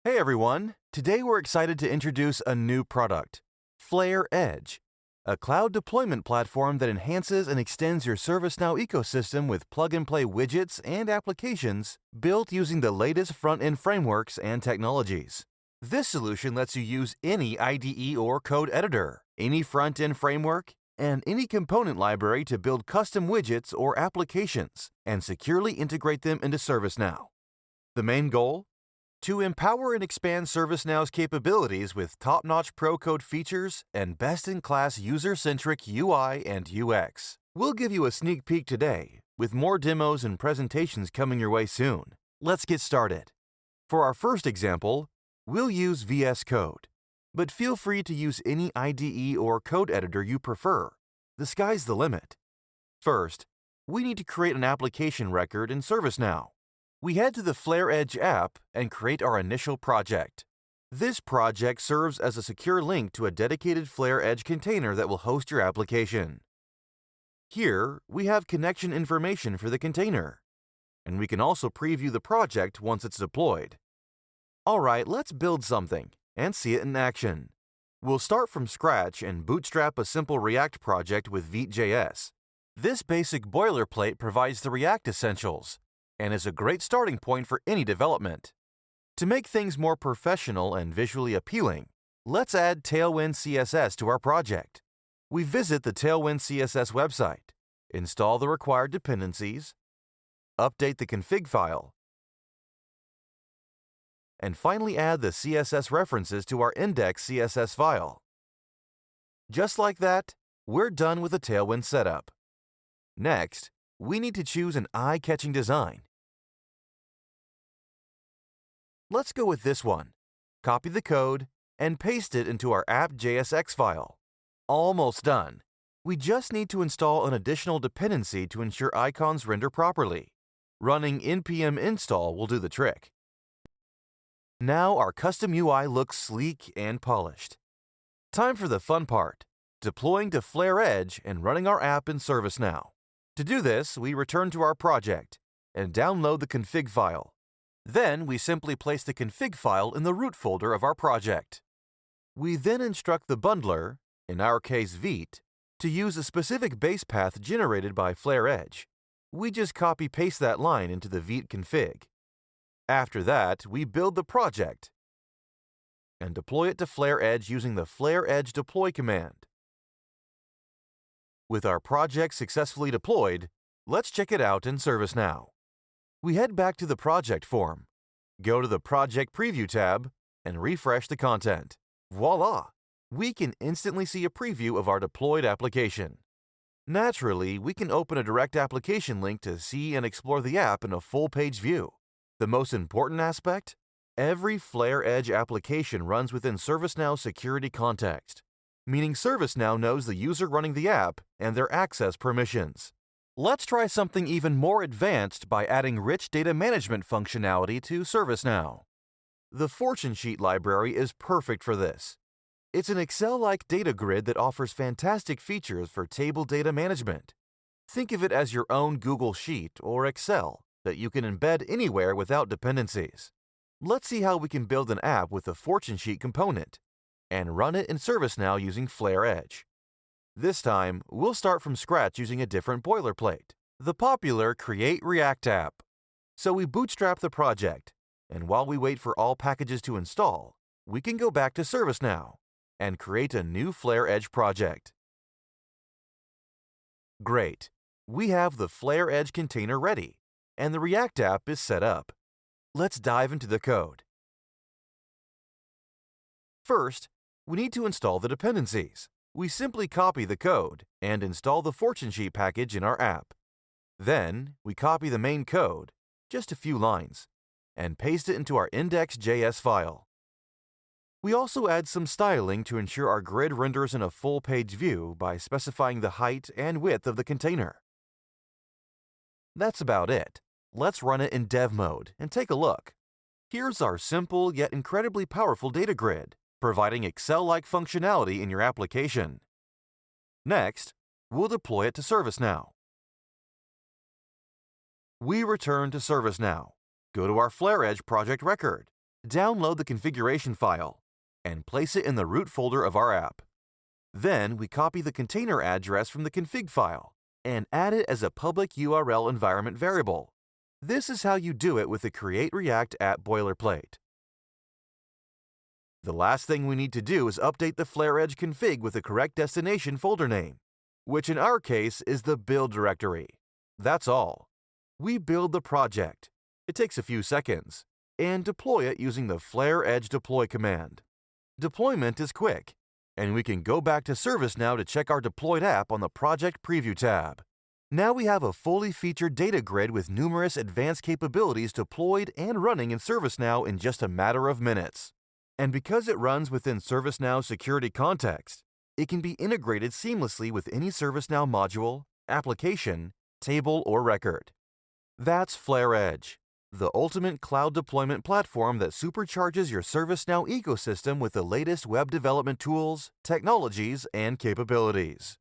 Hey everyone! Today we're excited to introduce a new product, Flare Edge, a cloud deployment platform that enhances and extends your ServiceNow ecosystem with plug-and-play widgets and applications built using the latest front-end frameworks and technologies. This solution lets you use any IDE or code editor, any front-end framework, and any component library to build custom widgets or applications and securely integrate them into ServiceNow. The main goal? To empower and expand ServiceNow's capabilities with top-notch pro code features and best-in-class user-centric UI and UX. We'll give you a sneak peek today, with more demos and presentations coming your way soon. Let's get started. For our first example, we'll use VS Code, but feel free to use any IDE or code editor you prefer. The sky's the limit. First, we need to create an application record in ServiceNow. We head to the Flare Edge app and create our initial project. This project serves as a secure link to a dedicated Flare Edge container that will host your application. Here, we have connection information for the container, and we can also preview the project once it's deployed. Alright, let's build something and see it in action. We'll start from scratch and bootstrap a simple React project with Vite.js. This basic boilerplate provides the React essentials and is a great starting point for any development. To make things more professional and visually appealing, let's add Tailwind CSS to our project. We visit the Tailwind CSS website, install the required dependencies, update the config file, and finally add the CSS references to our index CSS file. Just like that, we're done with the Tailwind setup. Next, we need to choose an eye-catching design. Let's go with this one. Copy the code and paste it into our app.jsx file. Almost done. We just need to install an additional dependency to ensure icons render properly. Running npm install will do the trick. Now our custom UI looks sleek and polished. Time for the fun part, deploying to Flare Edge and running our app in ServiceNow. To do this, we return to our project and download the config file. Then we simply place the config file in the root folder of our project. We then instruct the bundler, in our case Vite, to use a specific base path generated by Flare Edge. We just copy-paste that line into the Vite config. After that, we build the project and deploy it to Flare Edge using the Flare Edge deploy command. With our project successfully deployed, let's check it out in ServiceNow. We head back to the project form, go to the Project Preview tab, and refresh the content. Voila! We can instantly see a preview of our deployed application. Naturally, we can open a direct application link to see and explore the app in a full-page view. The most important aspect? Every Flare Edge application runs within ServiceNow's security context, meaning ServiceNow knows the user running the app and their access permissions. Let's try something even more advanced by adding rich data management functionality to ServiceNow. The Fortune Sheet library is perfect for this. It's an Excel-like data grid that offers fantastic features for table data management. Think of it as your own Google Sheet or Excel that you can embed anywhere without dependencies. Let's see how we can build an app with the Fortune Sheet component and run it in ServiceNow using Flare Edge. This time, we'll start from scratch using a different boilerplate, the popular Create React app. So we bootstrap the project, and while we wait for all packages to install, we can go back to ServiceNow and create a new Flare Edge project. Great! We have the Flare Edge container ready, and the React app is set up. Let's dive into the code. First, we need to install the dependencies. We simply copy the code and install the Fortune Sheet package in our app. Then, we copy the main code, just a few lines, and paste it into our index.js file. We also add some styling to ensure our grid renders in a full-page view by specifying the height and width of the container. That's about it. Let's run it in dev mode and take a look. Here's our simple yet incredibly powerful data grid, providing Excel-like functionality in your application. Next, we'll deploy it to ServiceNow. We return to ServiceNow, go to our Flare Edge project record, download the configuration file, and place it in the root folder of our app. Then we copy the container address from the config file and add it as a public URL environment variable. This is how you do it with the Create React app boilerplate. The last thing we need to do is update the Flare Edge config with the correct destination folder name, which in our case is the build directory. That's all. We build the project. It takes a few seconds, and deploy it using the Flare Edge deploy command. Deployment is quick, and we can go back to ServiceNow to check our deployed app on the Project Preview tab. Now we have a fully featured data grid with numerous advanced capabilities deployed and running in ServiceNow in just a matter of minutes. And because it runs within ServiceNow security context, it can be integrated seamlessly with any ServiceNow module, application, table, or record. That's Flare Edge, the ultimate cloud deployment platform that supercharges your ServiceNow ecosystem with the latest web development tools, technologies, and capabilities.